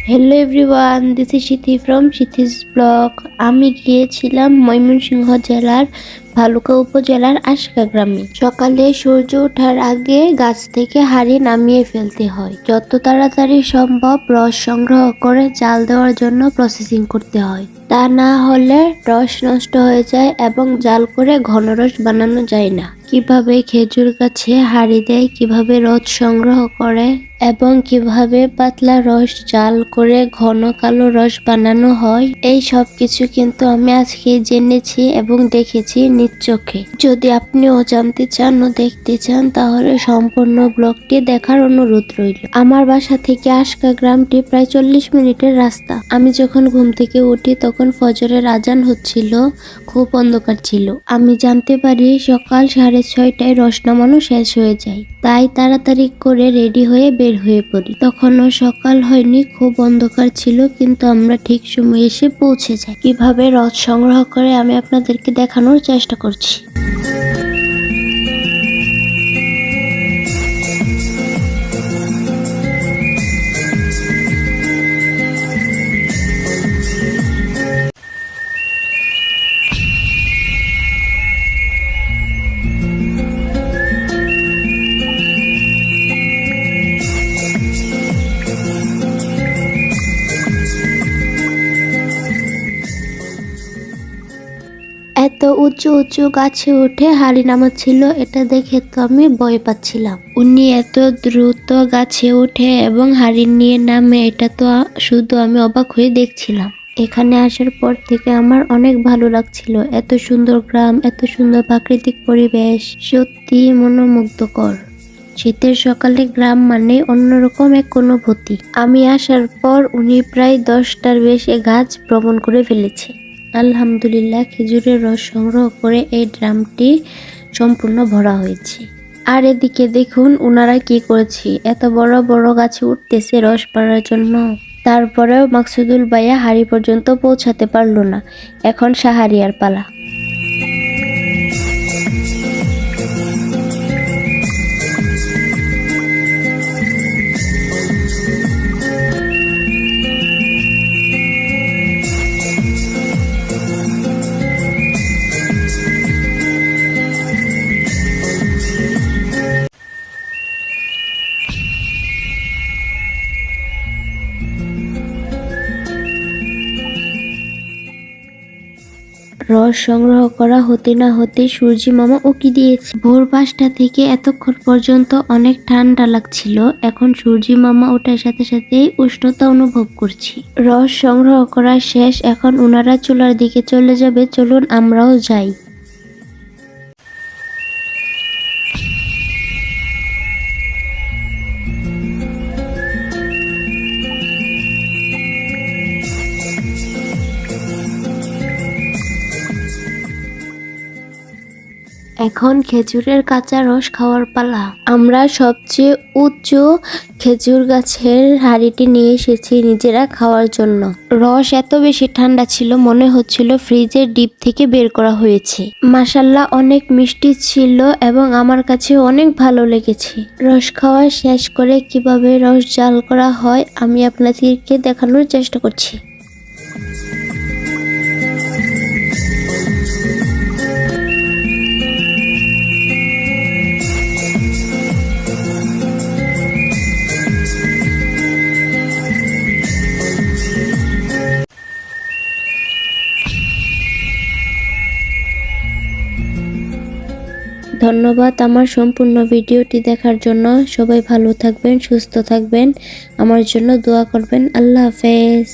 Hello everyone, this is Sithi from Sithi's blog. আমি গিয়েছিলাম ময়মনসিংহ জেলার ভালুকা উপজেলার আশকা গ্রামে। সকালে সূর্য ওঠার আগে গাছ থেকে হাঁড়ি নামিয়ে ফেলতে হয়। যত তাড়াতাড়ি সম্ভব রস সংগ্রহ করে জাল দেওয়ার জন্য প্রসেসিং করতে হয়। তা না হলে রস নষ্ট হয়ে যায় এবং জাল করে ঘন রস বানানো যায় না। কিভাবে খেজুর গাছে হাঁড়ি দেয়, কিভাবে রস সংগ্রহ করে এবং কিভাবে পাতলা রস জাল করে ঘন কালো রস বানানো হয়, এই সব কিছু কিন্তু আমি আজকে জেনেছি এবং দেখেছি নিজ চোখে। যদি আপনিও জানতে চান ও দেখতে চান তাহলে সম্পূর্ণ ব্লগটি দেখার অনুরোধ রইল। আমার বাসা থেকে আশকা গ্রামটি প্রায় 40 মিনিটের রাস্তা। আমি যখন ঘুম থেকে উঠি তখন ফজরের আজান হচ্ছিল, খুব অন্ধকার ছিল। আমি জানতে পারি সকাল 6:30টায় রস নামানো শেষ হয়ে যায়। তাই তাড়াতাড়ি করে রেডি হয়ে বের হয়ে পড়ি। তখনও সকাল হয়নি, খুব অন্ধকার ছিল, কিন্তু আমরা ঠিক সময়ে এসে পৌঁছে যাই। কিভাবে রস সংগ্রহ করে আমি আপনাদেরকে দেখানোর চেষ্টা করছি। এত উঁচু উঁচু গাছে উঠে হাঁড়ি নামাচ্ছিল, এটা দেখে তো আমি ভয় পাচ্ছিলাম। উনি এত দ্রুত গাছে উঠে এবং হাঁড়ি নিয়ে নামে, এটা তো শুধু আমি অবাক হয়ে দেখছিলাম। এখানে আসার পর থেকে আমার অনেক ভালো লাগছিল। এত সুন্দর গ্রাম, এত সুন্দর প্রাকৃতিক পরিবেশ, সত্যি মনোমুগ্ধকর। শীতের সকালে গ্রাম মানে অন্যরকম এক অনুভূতি। আমি আসার পর উনি প্রায় 10টার বেশি গাছ ভ্রমণ করে ফেলেছে। আলহামদুলিল্লাহ, খেজুরের রস সংগ্রহ করে এই ড্রামটি সম্পূর্ণ ভরা হয়েছে। আর এদিকে দেখুন উনারা কি করেছে, এত বড় বড় গাছে উঠতেছে রস পাড়ার জন্য। তারপরেও মাকসুদুল ভাইয়া হাঁড়ি পর্যন্ত পৌঁছাতে পারলো না। এখন সাহারিয়ার পালা। রস সংগ্রহ করা হতে না হতে সূর্যি মামা উকি দিয়েছে। ভোর 5টা থেকে এতক্ষণ পর্যন্ত অনেক ঠান্ডা লাগছিল, এখন সূর্যি মামা ওঠার সাথে সাথেই উষ্ণতা অনুভব করছি। রস সংগ্রহ করা শেষ, এখন ওনারা চুলার দিকে চলে যাবে। চলুন আমরাও যাই। এখন খেজুরের কাঁচা রস খাওয়ার পালা। আমরা সবচেয়ে উঁচু খেজুর গাছের হাঁড়িটি নিয়ে এসেছি নিজেরা খাওয়ার জন্য। রস এত বেশি ঠান্ডা ছিল, মনে হচ্ছিল ফ্রিজের ডিপ থেকে বের করা হয়েছে। মাশাআল্লাহ, অনেক মিষ্টি ছিল এবং আমার কাছে অনেক ভালো লেগেছে। রস খাওয়া শেষ করে কিভাবে রস জাল করা হয় আমি আপনাদেরকে দেখানোর চেষ্টা করছি। ধন্যবাদ আমার সম্পূর্ণ ভিডিওটি দেখার জন্য। সবাই ভালো থাকবেন, সুস্থ থাকবেন, আমার জন্য দোয়া করবেন। আল্লাহ হাফেজ।